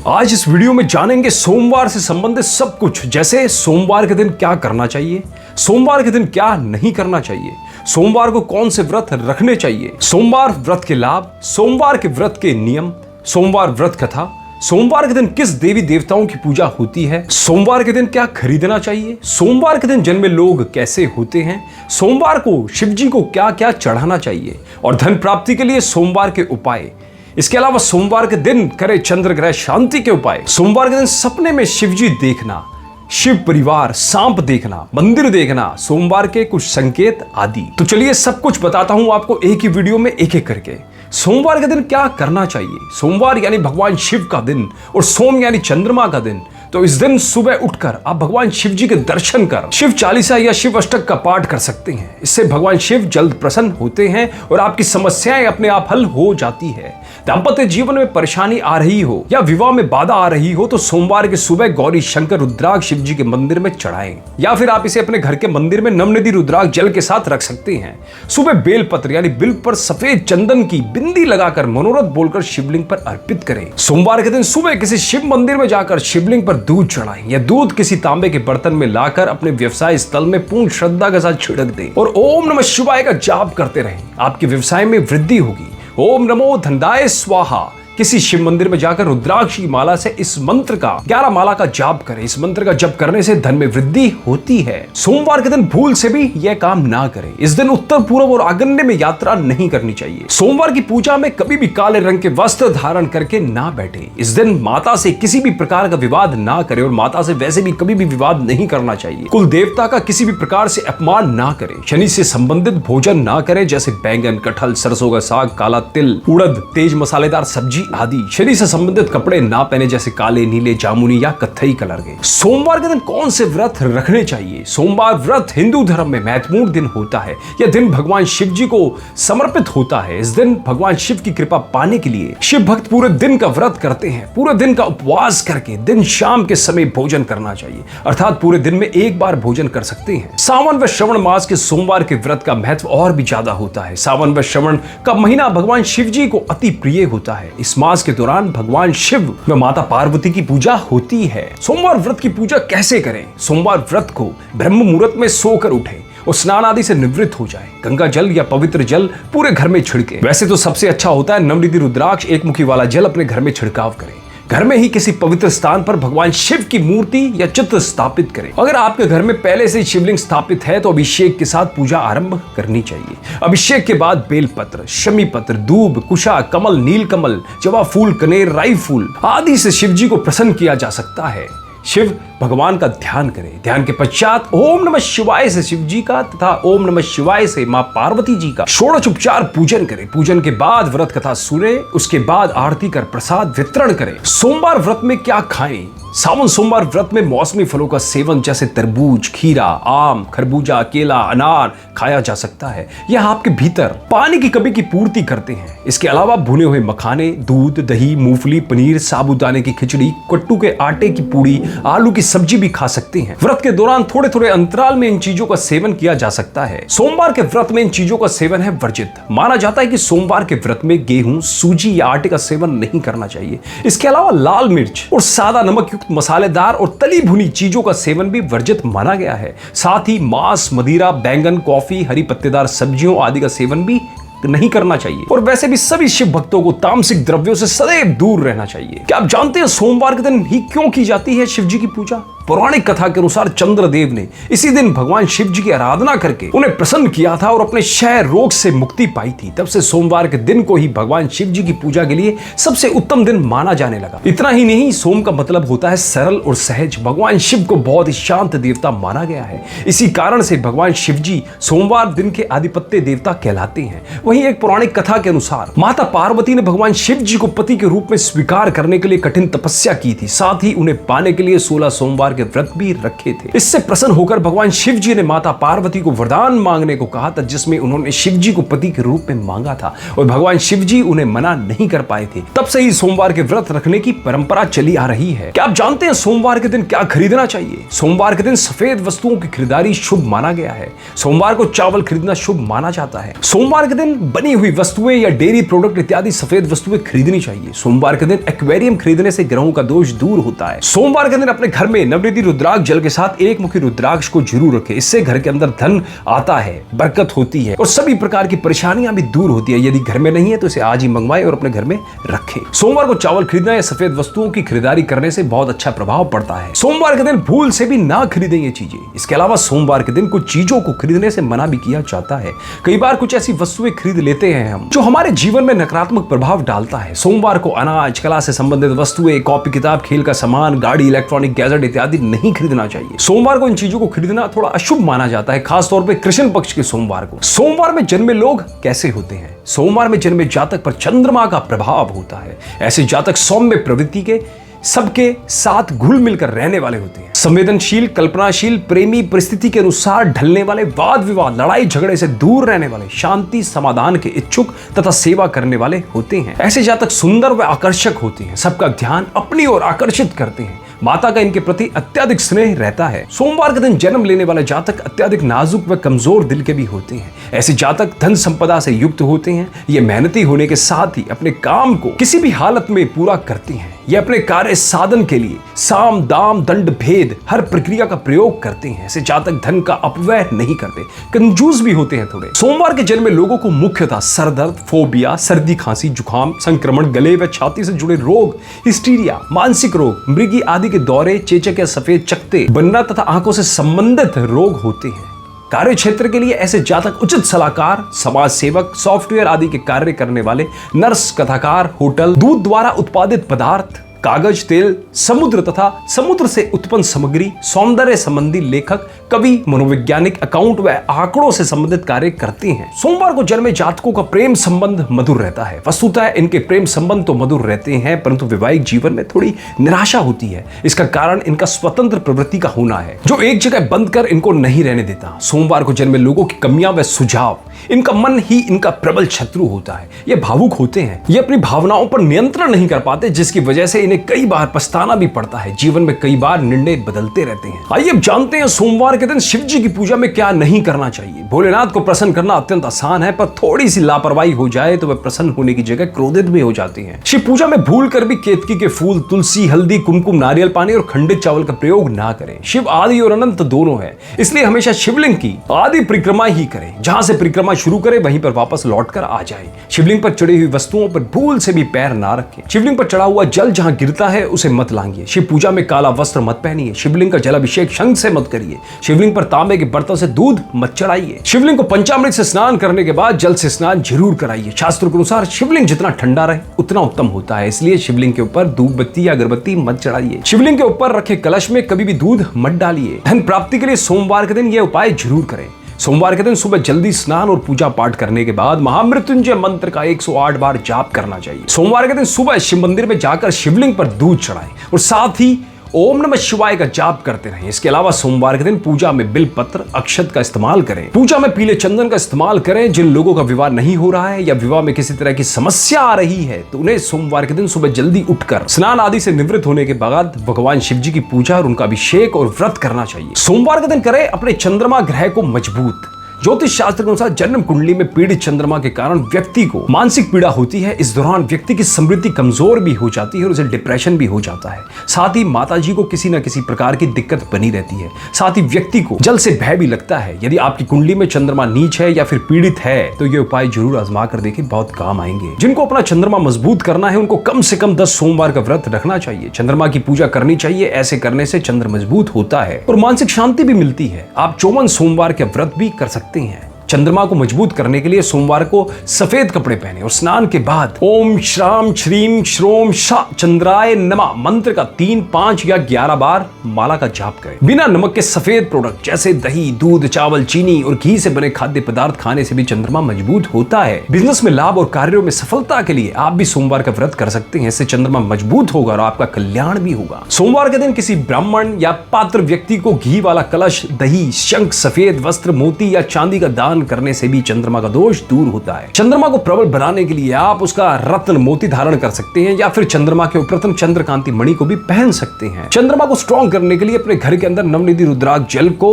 आज इस वीडियो में जानेंगे सोमवार से संबंधित सब कुछ, जैसे सोमवार के दिन क्या करना चाहिए, सोमवार के दिन क्या नहीं करना चाहिए, सोमवार को कौन से व्रत रखने चाहिए, सोमवार व्रत के लाभ, सोमवार के व्रत के नियम, सोमवार व्रत कथा, सोमवार के दिन किस देवी देवताओं की पूजा होती है, सोमवार के दिन क्या खरीदना चाहिए, सोमवार के दिन जन्मे लोग कैसे होते हैं, सोमवार को शिव जी को क्या क्या चढ़ाना चाहिए और धन प्राप्ति के लिए सोमवार के उपाय। इसके अलावा सोमवार के दिन करे चंद्र ग्रह शांति के उपाय, सोमवार के दिन सपने में शिवजी देखना, शिव परिवार, सांप देखना, मंदिर देखना, सोमवार के कुछ संकेत आदि। तो चलिए सब कुछ बताता हूं आपको एक ही वीडियो में एक एक करके। सोमवार के दिन क्या करना चाहिए। सोमवार यानी भगवान शिव का दिन और सोम यानी चंद्रमा का दिन। तो इस दिन सुबह उठकर आप भगवान शिव जी के दर्शन कर शिव चालीसा या शिव अष्टक का पाठ कर सकते हैं। इससे भगवान शिव जल्द प्रसन्न होते हैं और आपकी समस्याएं अपने आप हल हो जाती है। दाम्पत्य जीवन में परेशानी आ रही हो या विवाह में बाधा आ रही हो तो सोमवार के सुबह गौरी शंकर रुद्राक्ष शिव जी के मंदिर में चढ़ाएं, या फिर आप इसे अपने घर के मंदिर में नवनिधि रुद्राक्ष जल के साथ रख सकते हैं। सुबह बेलपत्र यानी बिल पर सफेद चंदन की बिंदी लगाकर मनोरथ बोलकर शिवलिंग पर अर्पित करें। सोमवार के दिन सुबह किसी शिव मंदिर में जाकर शिवलिंग पर दूध चढ़ाएं या दूध किसी तांबे के बर्तन में लाकर अपने व्यवसाय स्थल में पूर्ण श्रद्धा के साथ छिड़क दें और ओम नमः शिवाय का जाप करते रहें। आपके व्यवसाय में वृद्धि होगी। ओम नमो धनदाय स्वाहा। किसी शिव मंदिर में जाकर रुद्राक्ष की माला से इस मंत्र का 11 माला का जाप करें। इस मंत्र का जप करने से धन में वृद्धि होती है। सोमवार के दिन भूल से भी यह काम ना करें। इस दिन उत्तर पूर्व और आग्नेय में यात्रा नहीं करनी चाहिए। सोमवार की पूजा में कभी भी काले रंग के वस्त्र धारण करके ना बैठे। इस दिन माता से किसी भी प्रकार का विवाद ना करें और माता से वैसे भी कभी भी विवाद नहीं करना चाहिए। कुल देवता का किसी भी प्रकार से अपमान ना करें। शनि से संबंधित भोजन ना करें, जैसे बैंगन, कटहल, सरसों का साग, काला तिल, उड़द, तेज मसालेदार सब्जी आदि। शरीर से संबंधित कपड़े ना पहने, जैसे काले, नीले, जामुनी या कत्थई कलर के। सोमवार के दिन कौन से व्रत रखने चाहिए। सोमवार व्रत हिंदू धर्म में महत्वपूर्ण दिन होता है। यह दिन भगवान शिव जी को समर्पित होता है। इस दिन भगवान शिव की कृपा पाने के लिए शिव भक्त पूरे दिन का व्रत करते हैं। पूरे दिन का उपवास करके दिन शाम के समय भोजन करना चाहिए, अर्थात पूरे दिन में एक बार भोजन कर सकते हैं। सावन व श्रवण मास के सोमवार के व्रत का महत्व और भी ज्यादा होता है। सावन व श्रवण का महीना भगवान शिव जी को अति प्रिय होता है। इस मास के दौरान भगवान शिव व माता पार्वती की पूजा होती है। सोमवार व्रत की पूजा कैसे करें। सोमवार व्रत को ब्रह्म मुहूर्त में सोकर उठें और स्नान आदि से निवृत्त हो जाए। गंगा जल या पवित्र जल पूरे घर में छिड़के। वैसे तो सबसे अच्छा होता है नवनिधि रुद्राक्ष एक मुखी वाला जल अपने घर में छिड़काव करें। घर में ही किसी पवित्र स्थान पर भगवान शिव की मूर्ति या चित्र स्थापित करें। अगर आपके घर में पहले से शिवलिंग स्थापित है तो अभिषेक के साथ पूजा आरंभ करनी चाहिए। अभिषेक के बाद बेलपत्र, शमी पत्र, दूब, कुशा, कमल, नीलकमल, जवा फूल, कनेर, राई फूल आदि से शिव जी को प्रसन्न किया जा सकता है। शिव भगवान का ध्यान करें। ध्यान के पश्चात ओम नमः शिवाय से शिव जी का तथा ओम नमः शिवाय से मां पार्वती जी का षोडशोपचार पूजन करें। पूजन के बाद व्रत कथा सुने, उसके बाद आरती कर प्रसाद वितरण करें। सोमवार व्रत में क्या खाएं। सावन सोमवार व्रत में मौसमी फलों का सेवन, जैसे तरबूज, खीरा, आम, खरबूजा, केला, अनार खाया जा सकता है। यह आपके भीतर पानी की कमी की पूर्ति करते हैं। इसके अलावा भुने हुए मखाने, दूध, दही, मूंगफली, पनीर, साबूदाने की खिचड़ी, कट्टू के आटे की पूड़ी, आलू की सब्जी भी खा सकते हैं। व्रत के दौरान थोड़े थोड़े अंतराल में इन चीजों का सेवन किया जा सकता है। सोमवार के व्रत में इन चीजों का सेवन है वर्जित। माना जाता है कि सोमवार के व्रत में गेहूं, सूजी या आटे का सेवन नहीं करना चाहिए। इसके अलावा लाल मिर्च और सादा नमक युक्त मसालेदार और तली भुनी चीजों का सेवन भी वर्जित माना गया है। साथ ही मांस, मदिरा, बैंगन, कॉफी, हरी पत्तेदार सब्जियों आदि का सेवन भी नहीं करना चाहिए। और वैसे भी सभी शिव भक्तों को तामसिक द्रव्यों से सदैव दूर रहना चाहिए। क्या आप जानते हैं सोमवार के दिन ही क्यों की जाती है शिव जी की पूजा। पौराणिक कथा के अनुसार चंद्रदेव ने इसी दिन भगवान शिव जी की आराधना करके उन्हें प्रसन्न किया था और अपने क्षय रोग से मुक्ति पाई थी। तब से सोमवार के दिन को ही भगवान शिव जी की पूजा के लिए सबसे उत्तम दिन माना जाने लगा। इतना ही नहीं, सोम का मतलब होता है सरल और सहज। भगवान शिव को बहुत ही शांत देवता माना गया है। इसी कारण से भगवान शिव जी सोमवार दिन के आधिपत्य देवता कहलाते हैं। वहीं एक पौराणिक कथा के अनुसार माता पार्वती ने भगवान शिव जी को पति के रूप में स्वीकार करने के लिए कठिन तपस्या की थी। साथ ही उन्हें पाने के लिए 16 सोमवार के व्रत भी रखे थे। इससे प्रसन्न होकर भगवान शिव जी ने माता पार्वती को वरदान मांगने को कहा था, जिसमें उन्होंने शिव जी को पति के रूप में मांगा था और भगवान शिव जी उन्हें मना नहीं कर पाए थे। तब से ही सोमवार के व्रत रखने की परंपरा चली आ रही है। क्या आप जानते हैं सोमवार के दिन क्या खरीदना चाहिए? सोमवार के दिन सफेद वस्तुओं की खरीदारी शुभ माना गया है। सोमवार को चावल खरीदना शुभ माना जाता है। सोमवार के दिन बनी हुई वस्तुएं या डेयरी प्रोडक्ट इत्यादि सफेद वस्तुएं खरीदनी चाहिए। सोमवार के दिन एक्वेरियम खरीदने से ग्रहों का दोष दूर होता है। सोमवार के दिन अपने घर में नवनिधि रुद्राक्ष जल के साथ एक मुखी रुद्राक्ष को जरूर रखें। इससे घर के अंदर धन आता है, बरकत होती है और सभी प्रकार की परेशानियां भी दूर होती है। यदि घर में नहीं है तो इसे आज ही मंगवाएं और अपने घर में रखें। सोमवार को चावल खरीदना या सफेद वस्तुओं की खरीदारी करने से बहुत अच्छा प्रभाव पड़ता है। सोमवार के दिन भूल से भी ना खरीदें ये चीजें। इसके अलावा सोमवार के दिन कुछ चीजों को खरीदने से मना भी किया जाता है। कई बार कुछ ऐसी वस्तुएं खरीद लेते हैं हम जो हमारे जीवन में नकारात्मक प्रभाव डालता है। सोमवार को अनाज, कला से संबंधित वस्तुएं, कॉपी किताब, खेल का सामान, गाड़ी, इलेक्ट्रॉनिक गैजेट इत्यादि नहीं खरीदना चाहिए। सोमवार को इन चीजों को खरीदना थोड़ा अशुभ माना जाता है, खासतौर पर कृष्ण पक्ष के सोमवार को। सोमवार में जन्मे लोग कैसे होते हैं? सोमवार में जन्मे जातक पर चंद्रमा का प्रभाव होता है। ऐसे जातक सौम्य प्रवृत्ति के, सबके साथ घुल मिलकर रहने वाले होते हैं। संवेदनशील, कल्पनाशील, प्रेमी, परिस्थिति के अनुसार ढलने वाले, वाद विवाद, लड़ाई झगड़े से दूर रहने वाले, शांति समाधान के इच्छुक तथा सेवा करने वाले होते हैं। ऐसे जातक सुंदर व आकर्षक होते हैं, सबका ध्यान अपनी ओर आकर्षित करते हैं। माता का इनके प्रति अत्यधिक स्नेह रहता है। सोमवार के दिन जन्म लेने वाले जातक अत्यधिक नाजुक व कमजोर दिल के भी होते हैं। ऐसे जातक धन संपदा से युक्त होते हैं। ये मेहनती होने के साथ ही अपने काम को किसी भी हालत में पूरा करते हैं। ये अपने कार्य साधन के लिए साम, दाम, दंड, भेद हर प्रक्रिया का प्रयोग करते हैं। ऐसे जातक धन का अपव्यय नहीं करते, कंजूस भी होते हैं थोड़े। सोमवार के जन्मे लोगों को मुख्यतः सरदर्द, फोबिया, सर्दी, खांसी, जुकाम, संक्रमण, गले व छाती से जुड़े रोग, हिस्टीरिया, मानसिक रोग, मृगी आदि के दौरे, चेचक या सफेद चकत्ते बनना तथा आंखों से संबंधित रोग होते हैं। कार्य क्षेत्र के लिए ऐसे जातक उचित सलाहकार, समाज सेवक, सॉफ्टवेयर आदि के कार्य करने वाले, नर्स, कथाकार, होटल, दूध द्वारा उत्पादित पदार्थ, कागज, तेल, समुद्र तथा समुद्र से उत्पन्न सामग्री, सौंदर्य संबंधी लेखक, कवि, मनोवैज्ञानिक, अकाउंट व आंकड़ों से संबंधित कार्य करते हैं। सोमवार को जन्मे जातकों का प्रेम संबंध मधुर रहता है। वस्तुतः इनके प्रेम संबंध तो मधुर रहते हैं, परंतु वैवाहिक जीवन में थोड़ी निराशा होती है। इसका कारण इनका स्वतंत्र प्रवृत्ति का होना है, जो एक जगह बंद कर इनको नहीं रहने देता। सोमवार को जन्मे लोगों की कमियां व सुझाव, इनका मन ही इनका प्रबल शत्रु होता है। ये भावुक होते हैं, ये अपनी भावनाओं पर नियंत्रण नहीं कर पाते, जिसकी वजह से इन्हें कई बार पछताना भी पड़ता है। जीवन में कई बार निर्णय बदलते रहते हैं। आइए अब जानते हैं सोमवार के दिन शिव जी की पूजा में क्या नहीं करना चाहिए। भोलेनाथ को प्रसन्न करना अत्यंत आसान है, पर थोड़ी सी लापरवाही हो जाए तो वह प्रसन्न होने की जगह क्रोधित भी हो जाती हैं। शिव पूजा में भूल कर भी केतकी के फूल, तुलसी, हल्दी, कुमकुम, नारियल पानी और खंडित चावल का प्रयोग ना करें। शिव आदि और अनंत दोनों है, इसलिए हमेशा शिवलिंग की आदि परिक्रमा ही करें। जहां से परिक्रमा शुरू करें वहीं पर वापस लौट कर आ जाए। शिवलिंग पर चढ़ी हुई वस्तुओं पर भूल से भी पैर ना रखें। शिवलिंग पर चढ़ा हुआ जल जहां गिरता है उसे मत लांघिए। शिव पूजा में काला वस्त्र मत पहनिए। शिवलिंग का जलाभिषेक शंख से मत करिए। शिवलिंग पर तांबे के बर्तन से दूध मत चढ़ाइए। शिवलिंग को पंचामृत से स्नान करने के बाद जल से स्नान जरूर कराइए। शास्त्रों के अनुसार शिवलिंग जितना ठंडा रहे उतना उत्तम होता है, इसलिए शिवलिंग के ऊपर धूप बत्ती या अगरबत्ती मत चढ़ाइए। शिवलिंग के ऊपर रखे कलश में कभी भी दूध मत डालिए। धन प्राप्ति के लिए सोमवार के दिन यह उपाय जरूर करें। सोमवार के दिन सुबह जल्दी स्नान और पूजा पाठ करने के बाद महामृत्युंजय मंत्र का 108 बार जाप करना चाहिए। सोमवार के दिन सुबह शिव मंदिर में जाकर शिवलिंग पर दूध चढ़ाएं और साथ ही ओम नमः शिवाय का जाप करते रहें। इसके अलावा सोमवार के दिन पूजा में बिल पत्र, अक्षत का इस्तेमाल करें। पूजा में पीले चंदन का इस्तेमाल करें। जिन लोगों का विवाह नहीं हो रहा है या विवाह में किसी तरह की समस्या आ रही है तो उन्हें सोमवार के दिन सुबह जल्दी उठकर स्नान आदि से निवृत्त होने के बाद भगवान शिव जी की पूजा और उनका अभिषेक और व्रत करना चाहिए। सोमवार के दिन करें अपने चंद्रमा ग्रह को मजबूत। ज्योतिष शास्त्र के अनुसार जन्म कुंडली में पीड़ित चंद्रमा के कारण व्यक्ति को मानसिक पीड़ा होती है। इस दौरान व्यक्ति की समृद्धि कमजोर भी हो जाती है और उसे डिप्रेशन भी हो जाता है। साथ ही माता जी को किसी न किसी प्रकार की दिक्कत बनी रहती है। साथ ही व्यक्ति को जल से भय भी लगता है। यदि आपकी कुंडली में चंद्रमा नीच है या फिर पीड़ित है तो ये उपाय जरूर आजमा कर देखें, बहुत काम आएंगे। जिनको अपना चंद्रमा मजबूत करना है उनको कम से कम 10 सोमवार का व्रत रखना चाहिए। चंद्रमा की पूजा करनी चाहिए। ऐसे करने से चंद्र मजबूत होता है और मानसिक शांति भी मिलती है। आप 54 सोमवार के व्रत भी कर सकते हैं। चंद्रमा को मजबूत करने के लिए सोमवार को सफेद कपड़े पहने और स्नान के बाद ओम श्राम श्रीम श्रोम शा चंद्राय नमः मंत्र का 3, 5 या 11 बार माला का जाप करें। बिना नमक के सफेद प्रोडक्ट जैसे दही, दूध, चावल, चीनी और घी से बने खाद्य पदार्थ खाने से भी चंद्रमा मजबूत होता है। बिजनेस में लाभ और कार्यों में सफलता के लिए आप भी सोमवार का व्रत कर सकते हैं। इससे चंद्रमा मजबूत होगा और आपका कल्याण भी होगा। सोमवार के दिन किसी ब्राह्मण या पात्र व्यक्ति को घी वाला कलश, दही, शंख, सफेद वस्त्र, मोती या चांदी का दान करने से भी चंद्रमा का दोष दूर होता है। चंद्रमा को प्रबल बनाने के लिए आप उसका रत्न मोती धारण कर सकते हैं या फिर चंद्रमा के ऊपर चंद्रकांति मणि को भी पहन सकते हैं। चंद्रमा को स्ट्रॉन्ग करने के लिए अपने घर के अंदर नवनिधि रुद्राक्ष जल को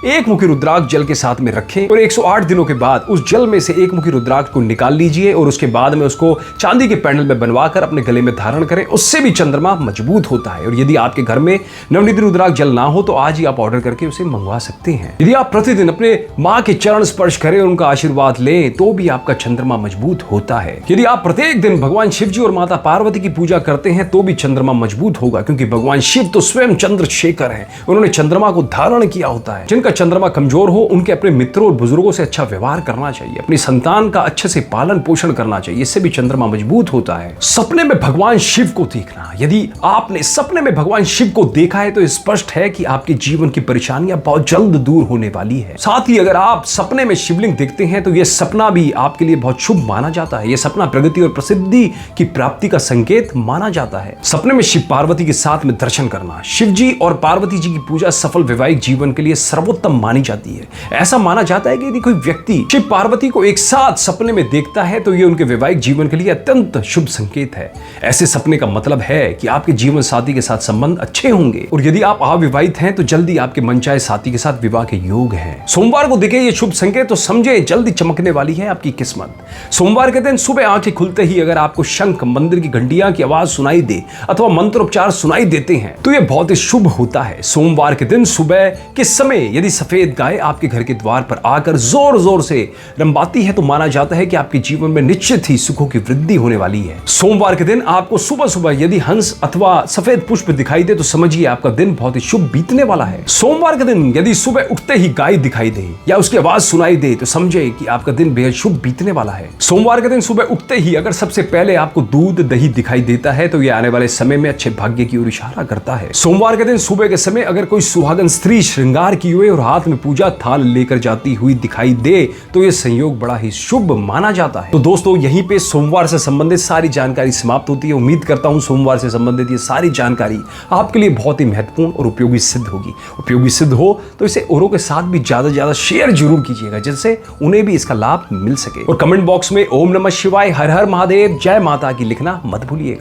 एक मुखी रुद्राक्ष जल के साथ में रखें और 108 दिनों के बाद उस जल में से एक मुखी रुद्राक्ष को निकाल लीजिए और उसके बाद में उसको चांदी के पैनल में बनवाकर अपने गले में धारण करें। उससे भी चंद्रमा मजबूत होता है। और यदि आपके घर में नवनिधि रुद्राक्ष जल ना हो तो आज ही आप ऑर्डर करके उसे मंगवा सकते हैं। यदि आप प्रतिदिन अपने माँ के चरण स्पर्श करें और उनका आशीर्वाद लें तो भी आपका चंद्रमा मजबूत होता है। यदि आप प्रत्येक दिन भगवान शिव जी और माता पार्वती की पूजा करते हैं तो भी चंद्रमा मजबूत होगा, क्योंकि भगवान शिव तो स्वयं चंद्रशेखर हैं। उन्होंने चंद्रमा को धारण किया होता है। जिनका चंद्रमा कमजोर हो उनके अपने मित्रों और बुजुर्गों से अच्छा व्यवहार करना चाहिए। अपनी संतान का अच्छे से पालन पोषण करना चाहिए। इससे भी चंद्रमा मजबूत होता है। सपने में भगवान शिव को देखना। यदि आपने सपने में भगवान शिव को देखा है तो स्पष्ट है कि आपके जीवन की परेशानियां बहुत जल्द दूर होने वाली है। साथ ही अगर आप सपने में शिवलिंग देखते हैं तो यह सपना भी आपके लिए बहुत शुभ माना जाता है। यह सपना प्रगति और प्रसिद्धि की प्राप्ति का संकेत माना जाता है। सपने में शिव पार्वती के साथ में दर्शन करना। शिव जी और पार्वती जी की पूजा सफल वैवाहिक जीवन के लिए सर्वोत्तम मानी जाती है। ऐसा माना जाता है कि यदि कोई व्यक्ति शिव पार्वती को एक साथ सपने में देखता है तो यह उनके वैवाहिक जीवन के लिए अत्यंत शुभ संकेत है। ऐसे सपने का मतलब है कि आपके जीवन साथी के साथ संबंध अच्छे होंगे और यदि आप अविवाहित हैं तो जल्दी आपके मनचाहे साथी के साथ विवाह के योग हैं। सोमवार को दिखे ये शुभ संकेत तो समझे जल्दी चमकने वाली है आपकी किस्मत। सोमवार के दिन सुबह आंखें खुलते ही अगर आपको शंख, मंदिर की घंटियां की आवाज सुनाई दे अथवा मंत्रोच्चार सुनाई देते हैं तो यह बहुत ही शुभ होता है। सोमवार के दिन सुबह के समय यदि सफेद गाय आपके घर के द्वार पर आकर जोर जोर से रंबाती है तो माना जाता है कि आपके जीवन में निश्चित ही सुखों की वृद्धि होने वाली है। सोमवार के दिन आपको सुबह सुबह यदि हंस अथवा सफेद पुष्प दिखाई दे तो समझिए आपका दिन बहुत ही शुभ बीतने वाला है। सोमवार के दिन यदि सुबह उठते ही गाय दिखाई दे या उसकी आवाज सुनाई दे तो समझे कि आपका दिन बेहद शुभ बीतने वाला है। सोमवार के दिन सुबह उठते ही अगर सबसे पहले आपको दूध, दही दिखाई देता है तो यह आने वाले समय में अच्छे भाग्य की ओर इशारा करता है। सोमवार के दिन सुबह के समय अगर कोई सुहागन स्त्री श्रृंगार की हुए और हाथ में पूजा थाल लेकर जाती हुई दिखाई दे तो यह संयोग बड़ा ही शुभ माना जाता है। तो दोस्तों यहीं पे सोमवार से संबंधित सारी जानकारी समाप्त होती है। उम्मीद करता हूं सोमवार से संबंधित ये सारी जानकारी आपके लिए बहुत ही महत्वपूर्ण और उपयोगी सिद्ध होगी। उपयोगी सिद्ध हो तो इसे औरों के साथ भी ज्यादा से ज्यादा शेयर जरूर कीजिएगा जिससे उन्हें भी इसका लाभ मिल सके। और कमेंट बॉक्स में ओम नमः शिवाय, हर हर महादेव, जय माता की लिखना मत भूलिएगा।